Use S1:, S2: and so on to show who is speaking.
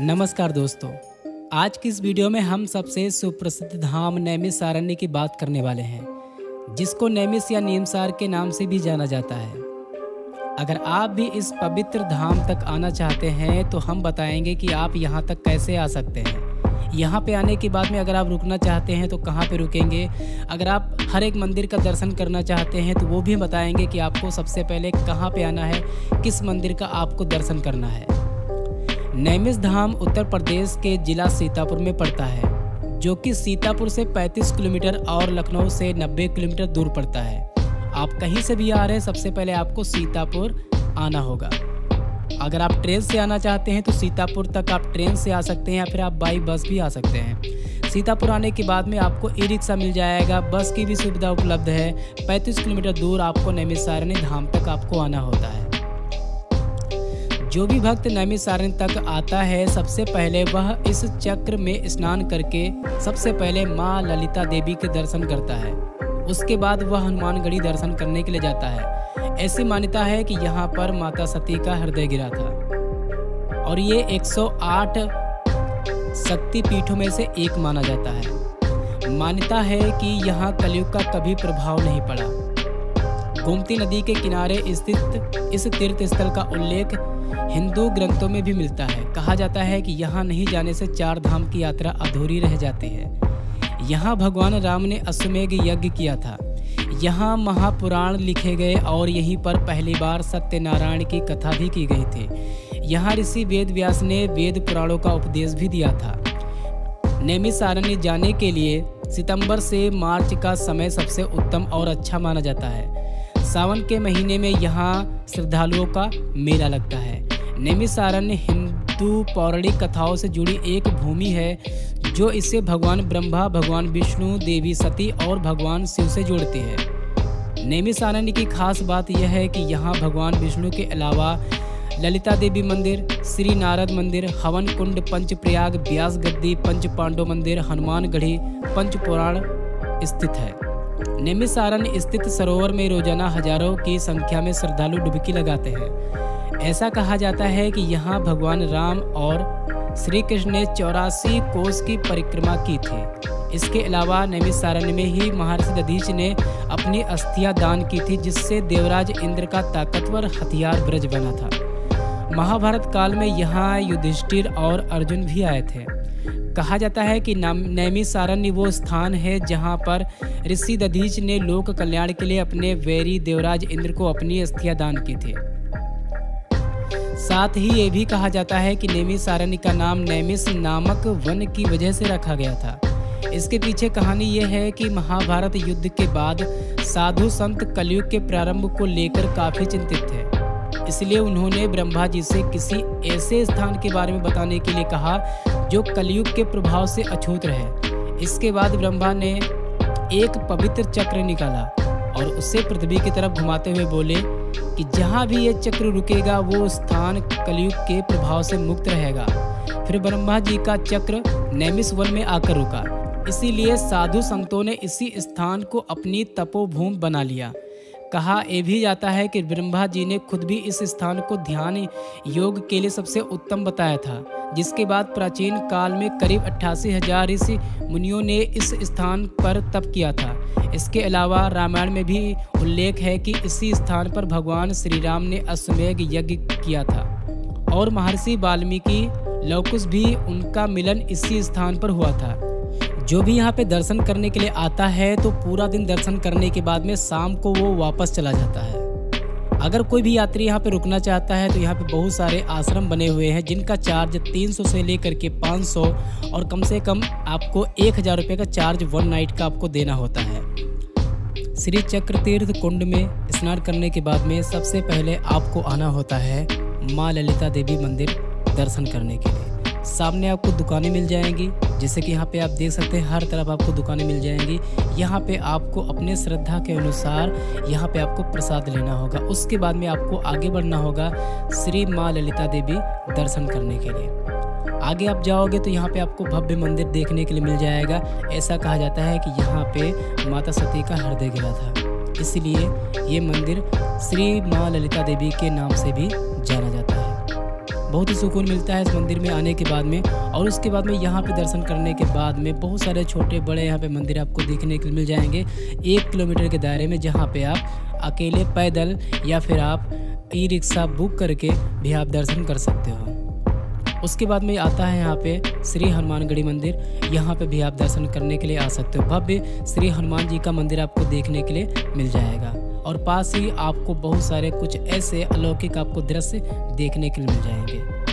S1: नमस्कार दोस्तों, आज की इस वीडियो में हम सबसे सुप्रसिद्ध धाम नैमिषारण्य की बात करने वाले हैं, जिसको नैमिष या नीमसार के नाम से भी जाना जाता है। अगर आप भी इस पवित्र धाम तक आना चाहते हैं तो हम बताएंगे कि आप यहाँ तक कैसे आ सकते हैं। यहाँ पे आने के बाद में अगर आप रुकना चाहते हैं तो कहाँ पे रुकेंगे, अगर आप हर एक मंदिर का दर्शन करना चाहते हैं तो वो भी बताएंगे कि आपको सबसे पहले कहाँ पे आना है, किस मंदिर का आपको दर्शन करना है। नैमिष धाम उत्तर प्रदेश के जिला सीतापुर में पड़ता है, जो कि सीतापुर से 35 किलोमीटर और लखनऊ से 90 किलोमीटर दूर पड़ता है। आप कहीं से भी आ रहे हैं, सबसे पहले आपको सीतापुर आना होगा। अगर आप ट्रेन से आना चाहते हैं तो सीतापुर तक आप ट्रेन से आ सकते हैं या फिर आप बाई बस भी आ सकते हैं। सीतापुर आने के बाद में आपको ई रिक्शा मिल जाएगा, बस की भी सुविधा उपलब्ध है। 35 किलोमीटर दूर आपको नैमिषारण्य धाम तक आपको आना होता है। जो भी भक्त नैमिषारण्य तक आता है, सबसे पहले वह इस चक्र में स्नान करके सबसे पहले माँ ललिता देवी के दर्शन करता है। उसके बाद वह हनुमानगढ़ी दर्शन करने के लिए जाता है। ऐसी मान्यता है कि यहाँ पर माता सती का हृदय गिरा था और ये 108 शक्ति पीठों में से एक माना जाता है। मान्यता है कि यहाँ कलयुग का कभी प्रभाव नहीं पड़ा। गोमती नदी के किनारे स्थित इस तीर्थ स्थल का उल्लेख हिंदू ग्रंथों में भी मिलता है। कहा जाता है कि यहाँ नहीं जाने से 4 धाम की यात्रा अधूरी रह जाती है। यहाँ भगवान राम ने अश्वमेध यज्ञ किया था। यहाँ महापुराण लिखे गए और यहीं पर पहली बार सत्यनारायण की कथा भी की गई थी। यहाँ ऋषि वेद व्यास ने वेद पुराणों का उपदेश भी दिया था। नैमिषारण्य जाने के लिए सितंबर से मार्च का समय सबसे उत्तम और अच्छा माना जाता है। सावन के महीने में यहाँ श्रद्धालुओं का मेला लगता है। नैमिषारण्य हिंदू पौराणिक कथाओं से जुड़ी एक भूमि है, जो इसे भगवान ब्रह्मा, भगवान विष्णु, देवी सती और भगवान शिव से जोड़ती है। नैमिषारण्य की खास बात यह है कि यहाँ भगवान विष्णु के अलावा ललिता देवी मंदिर, श्री नारद मंदिर, हवन कुंड, पंचप्रयाग, व्यास गद्दी, पंच पांडव मंदिर, हनुमानगढ़ी, पंच पुराण स्थित है। नैमिषारण्य स्थित सरोवर में रोजाना हजारों की संख्या में श्रद्धालु डुबकी लगाते हैं। ऐसा कहा जाता है कि यहाँ भगवान राम और श्री कृष्ण ने 84 कोस की परिक्रमा की थी। इसके अलावा नैमिषारण्य में ही महर्षि दधीच ने अपनी अस्थियां दान की थी, जिससे देवराज इंद्र का ताकतवर हथियार ब्रज बना था। महाभारत काल में यहाँ युधिष्ठिर और अर्जुन भी आए थे। कहा जाता है कि नैमिषारण्य वो स्थान है जहाँ पर ऋषि दधीच ने लोक कल्याण के लिए अपने वैरी देवराज इंद्र को अपनी अस्थियां दान की थी। साथ ही ये भी कहा जाता है कि नैमिषारण्य का नाम नैमिष नामक वन की वजह से रखा गया था। इसके पीछे कहानी ये है कि महाभारत युद्ध के बाद साधु संत कलयुग के प्रारंभ को लेकर काफी चिंतित थे। इसलिए उन्होंने ब्रह्मा जी से किसी ऐसे स्थान के बारे में बताने के लिए कहा जो कलयुग के प्रभाव से अछूत रहे। इसके बाद ब्रह्मा ने एक पवित्र चक्र निकाला और उसे पृथ्वी की तरफ घुमाते हुए बोले कि जहाँ भी ये चक्र रुकेगा वो स्थान कलयुग के प्रभाव से मुक्त रहेगा। फिर ब्रह्मा जी का चक्र नैमिष वन में आकर रुका। इसीलिए साधु संतों ने इसी स्थान को अपनी तपोभूमि बना लिया। कहा यह भी जाता है कि ब्रह्मा जी ने खुद भी इस स्थान को ध्यान योग के लिए सबसे उत्तम बताया था, जिसके बाद प्राचीन काल में करीब 88,000 ऋषि मुनियों ने इस स्थान पर तप किया था। इसके अलावा रामायण में भी उल्लेख है कि इसी स्थान पर भगवान श्री राम ने अश्वमेध यज्ञ किया था और महर्षि वाल्मीकि लवकुश भी उनका मिलन इसी स्थान पर हुआ था। जो भी यहाँ पे दर्शन करने के लिए आता है तो पूरा दिन दर्शन करने के बाद में शाम को वो वापस चला जाता है। अगर कोई भी यात्री यहाँ पे रुकना चाहता है तो यहाँ पे बहुत सारे आश्रम बने हुए हैं, जिनका चार्ज 300 से लेकर के 500 और कम से कम आपको 1000 रुपये का चार्ज 1 नाइट का आपको देना होता है। श्री चक्र तीर्थ कुंड में स्नान करने के बाद में सबसे पहले आपको आना होता है माँ ललिता देवी मंदिर दर्शन करने के लिए। सामने आपको दुकानें मिल जाएंगी, जैसे कि यहाँ पे आप देख सकते हैं, हर तरफ आपको दुकानें मिल जाएंगी। यहाँ पे आपको अपने श्रद्धा के अनुसार यहाँ पे आपको प्रसाद लेना होगा। उसके बाद में आपको आगे बढ़ना होगा श्री माँ ललिता देवी दर्शन करने के लिए। आगे आप जाओगे तो यहाँ पे आपको भव्य मंदिर देखने के लिए मिल जाएगा। ऐसा कहा जाता है कि यहाँ पे माता सती का हृदय गिरा था, इसलिए ये मंदिर श्री माँ ललिता देवी के नाम से भी जाना जाता है। बहुत ही सुकून मिलता है इस मंदिर में आने के बाद में। और उसके बाद में यहाँ पे दर्शन करने के बाद में बहुत सारे छोटे बड़े यहाँ पे मंदिर आपको देखने के लिए मिल जाएंगे 1 किलोमीटर के दायरे में, जहाँ पे आप अकेले पैदल या फिर आप ई-रिक्शा बुक करके भी आप दर्शन कर सकते हो। उसके बाद में आता है यहाँ पे श्री हनुमानगढ़ी मंदिर, यहाँ पे भी आप दर्शन करने के लिए आ सकते हो। भव्य श्री हनुमान जी का मंदिर आपको देखने के लिए मिल जाएगा और पास ही आपको बहुत सारे कुछ ऐसे अलौकिक आपको दृश्य देखने के लिए मिल जाएंगे।